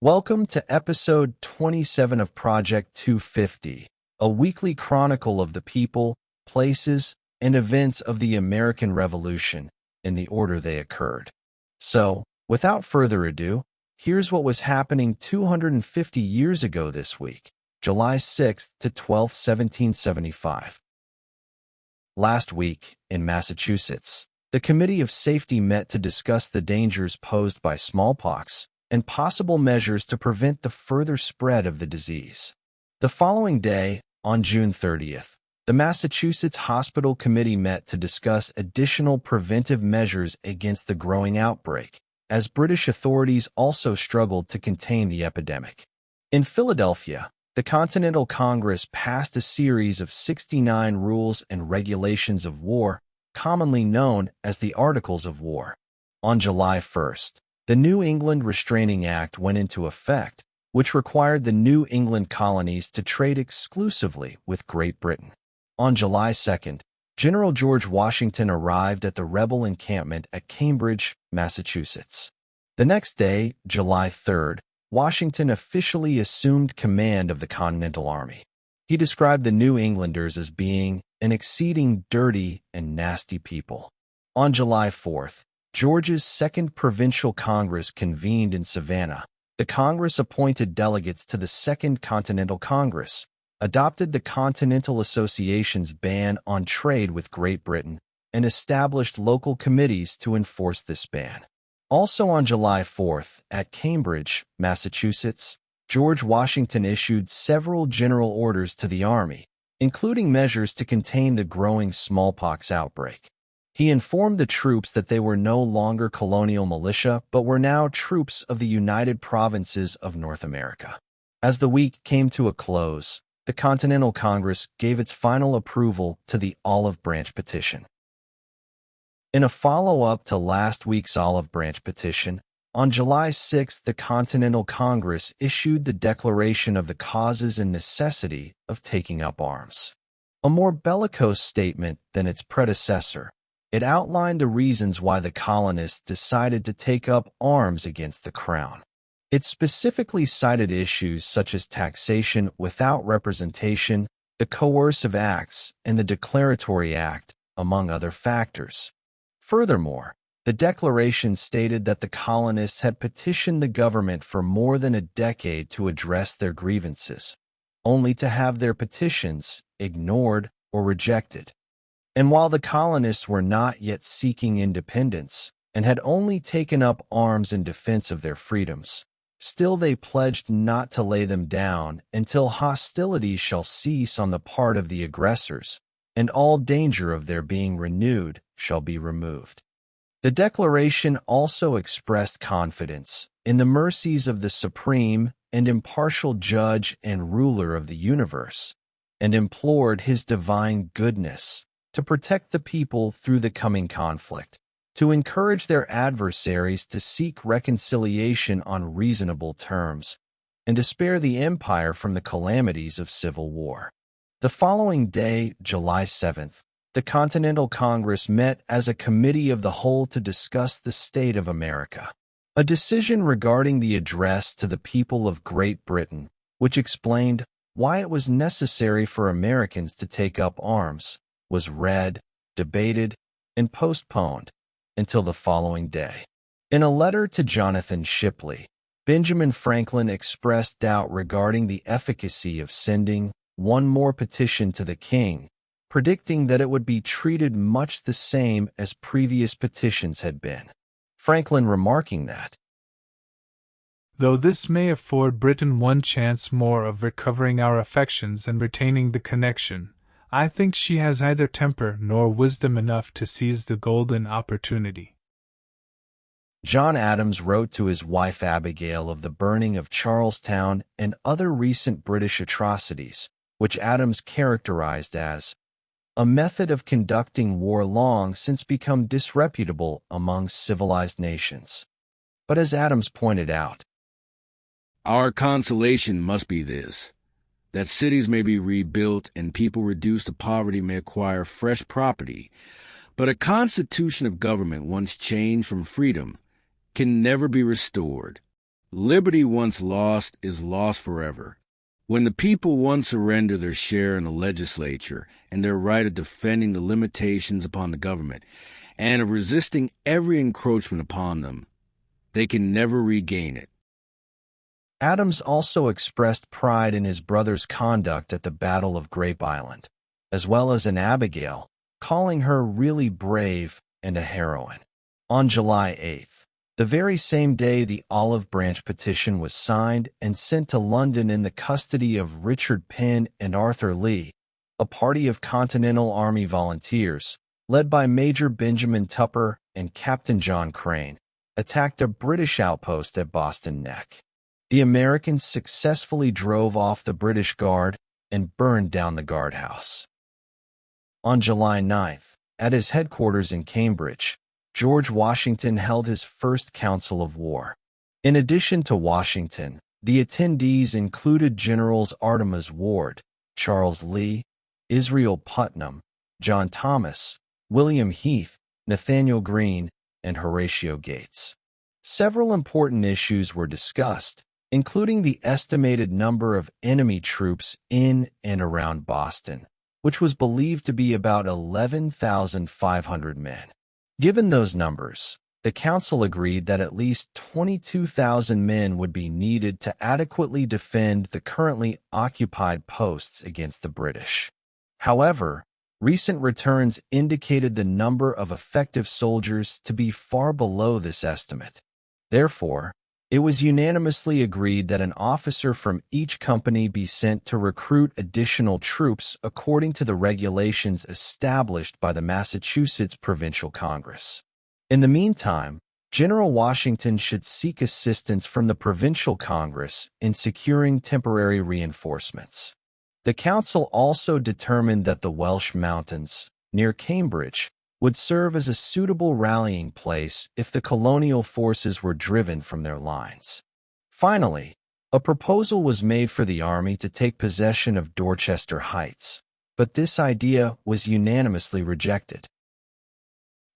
Welcome to episode 27 of Project 250, a weekly chronicle of the people, places, and events of the American Revolution in the order they occurred. So, without further ado, here's what was happening 250 years ago this week, July 6th to 12th, 1775. Last week, in Massachusetts, the Committee of Safety met to discuss the dangers posed by smallpox and possible measures to prevent the further spread of the disease. The following day, on June 30th, the Massachusetts Hospital Committee met to discuss additional preventive measures against the growing outbreak, as British authorities also struggled to contain the epidemic. In Philadelphia, the Continental Congress passed a series of 69 rules and regulations of war, commonly known as the Articles of War. On July 1st, the New England Restraining Act went into effect, which required the New England colonies to trade exclusively with Great Britain. On July 2nd, General George Washington arrived at the rebel encampment at Cambridge, Massachusetts. The next day, July 3rd, Washington officially assumed command of the Continental Army. He described the New Englanders as being an exceeding dirty and nasty people. On July 4th, Georgia's Second Provincial Congress convened in Savannah. The Congress appointed delegates to the Second Continental Congress, adopted the Continental Association's ban on trade with Great Britain, and established local committees to enforce this ban. Also on July 4th, at Cambridge, Massachusetts, George Washington issued several general orders to the Army, including measures to contain the growing smallpox outbreak. He informed the troops that they were no longer colonial militia, but were now troops of the United Provinces of North America. As the week came to a close, the Continental Congress gave its final approval to the Olive Branch Petition. In a follow-up to last week's Olive Branch Petition, on July 6th, the Continental Congress issued the Declaration of the Causes and Necessity of Taking Up Arms. A more bellicose statement than its predecessor, it outlined the reasons why the colonists decided to take up arms against the Crown. It specifically cited issues such as taxation without representation, the Coercive Acts, and the Declaratory Act, among other factors. Furthermore, the declaration stated that the colonists had petitioned the government for more than a decade to address their grievances, only to have their petitions ignored or rejected. And while the colonists were not yet seeking independence and had only taken up arms in defense of their freedoms, still they pledged not to lay them down until hostilities shall cease on the part of the aggressors, and all danger of their being renewed shall be removed. The declaration also expressed confidence in the mercies of the supreme and impartial judge and ruler of the universe, and implored his divine goodness to protect the people through the coming conflict, to encourage their adversaries to seek reconciliation on reasonable terms, and to spare the empire from the calamities of civil war. The following day, July 7th, the Continental Congress met as a committee of the whole to discuss the state of America. A decision regarding the address to the people of Great Britain, which explained why it was necessary for Americans to take up arms, was read, debated, and postponed until the following day. In a letter to Jonathan Shipley, Benjamin Franklin expressed doubt regarding the efficacy of sending one more petition to the king, predicting that it would be treated much the same as previous petitions had been. Franklin remarking that, though this may afford Britain one chance more of recovering our affections and retaining the connection, I think she has neither temper nor wisdom enough to seize the golden opportunity. John Adams wrote to his wife Abigail of the burning of Charlestown and other recent British atrocities, which Adams characterized as a method of conducting war long since become disreputable among civilized nations. But as Adams pointed out, our consolation must be this, that cities may be rebuilt and people reduced to poverty may acquire fresh property, but a constitution of government once changed from freedom can never be restored. Liberty once lost is lost forever. When the people once surrender their share in the legislature and their right of defending the limitations upon the government and of resisting every encroachment upon them, they can never regain it. Adams also expressed pride in his brother's conduct at the Battle of Grape Island, as well as in Abigail, calling her really brave and a heroine. On July 8th, the very same day the Olive Branch petition was signed and sent to London in the custody of Richard Penn and Arthur Lee, a party of Continental Army volunteers, led by Major Benjamin Tupper and Captain John Crane, attacked a British outpost at Boston Neck. The Americans successfully drove off the British Guard and burned down the guardhouse. On July 9th, at his headquarters in Cambridge, George Washington held his first council of war. In addition to Washington, the attendees included Generals Artemas Ward, Charles Lee, Israel Putnam, John Thomas, William Heath, Nathaniel Greene, and Horatio Gates. Several important issues were discussed, including the estimated number of enemy troops in and around Boston, which was believed to be about 11,500 men. Given those numbers, the council agreed that at least 22,000 men would be needed to adequately defend the currently occupied posts against the British. However, recent returns indicated the number of effective soldiers to be far below this estimate. Therefore, it was unanimously agreed that an officer from each company be sent to recruit additional troops according to the regulations established by the Massachusetts Provincial Congress. In the meantime, General Washington should seek assistance from the Provincial Congress in securing temporary reinforcements. The council also determined that the Welsh Mountains, near Cambridge, would serve as a suitable rallying place if the colonial forces were driven from their lines. Finally, a proposal was made for the army to take possession of Dorchester Heights, but this idea was unanimously rejected.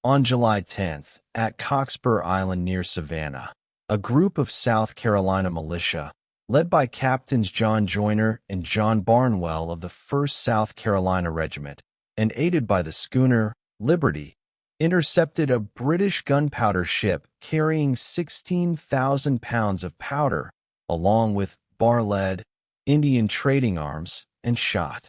On July 10th, at Cockspur Island near Savannah, a group of South Carolina militia, led by Captains John Joyner and John Barnwell of the 1st South Carolina Regiment, and aided by the schooner Liberty, intercepted a British gunpowder ship carrying 16,000 pounds of powder, along with bar lead, Indian trading arms, and shot.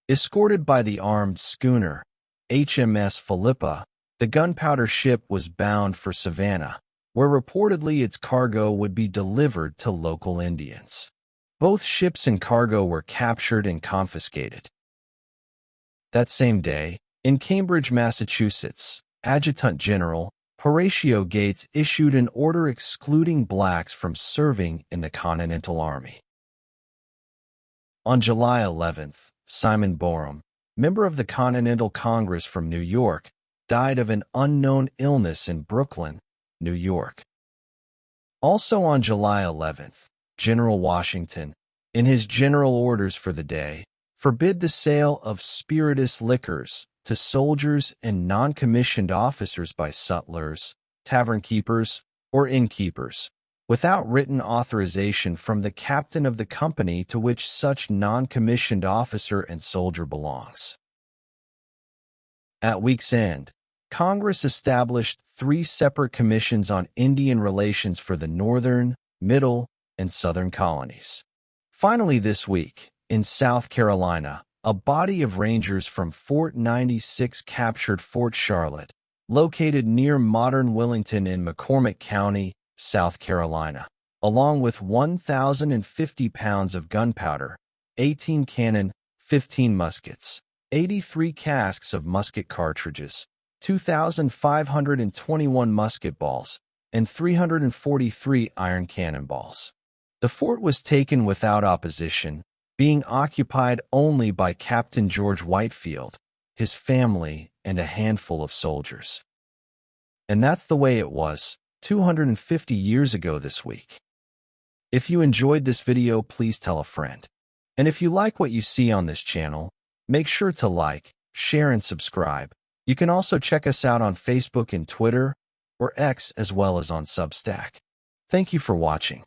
Escorted by the armed schooner HMS Philippa, the gunpowder ship was bound for Savannah, where reportedly its cargo would be delivered to local Indians. Both ships and cargo were captured and confiscated. That same day, in Cambridge, Massachusetts, Adjutant General Horatio Gates issued an order excluding blacks from serving in the Continental Army. On July 11th, Simon Borum, member of the Continental Congress from New York, died of an unknown illness in Brooklyn, New York. Also on July 11th, General Washington, in his general orders for the day, forbid the sale of spirituous liquors to soldiers and non-commissioned officers by sutlers, tavern keepers, or innkeepers, without written authorization from the captain of the company to which such non-commissioned officer and soldier belongs. At week's end, Congress established 3 separate commissions on Indian relations for the northern, middle, and southern colonies. Finally this week, in South Carolina, a body of Rangers from Fort 96 captured Fort Charlotte, located near modern Willington in McCormick County, South Carolina, along with 1,050 pounds of gunpowder, 18 cannon, 15 muskets, 83 casks of musket cartridges, 2,521 musket balls, and 343 iron cannonballs. The fort was taken without opposition, being occupied only by Captain George Whitefield, his family, and a handful of soldiers. And that's the way it was 250 years ago this week. If you enjoyed this video, please tell a friend. And if you like what you see on this channel, make sure to like, share, and subscribe. You can also check us out on Facebook and Twitter, or X, as well as on Substack. Thank you for watching.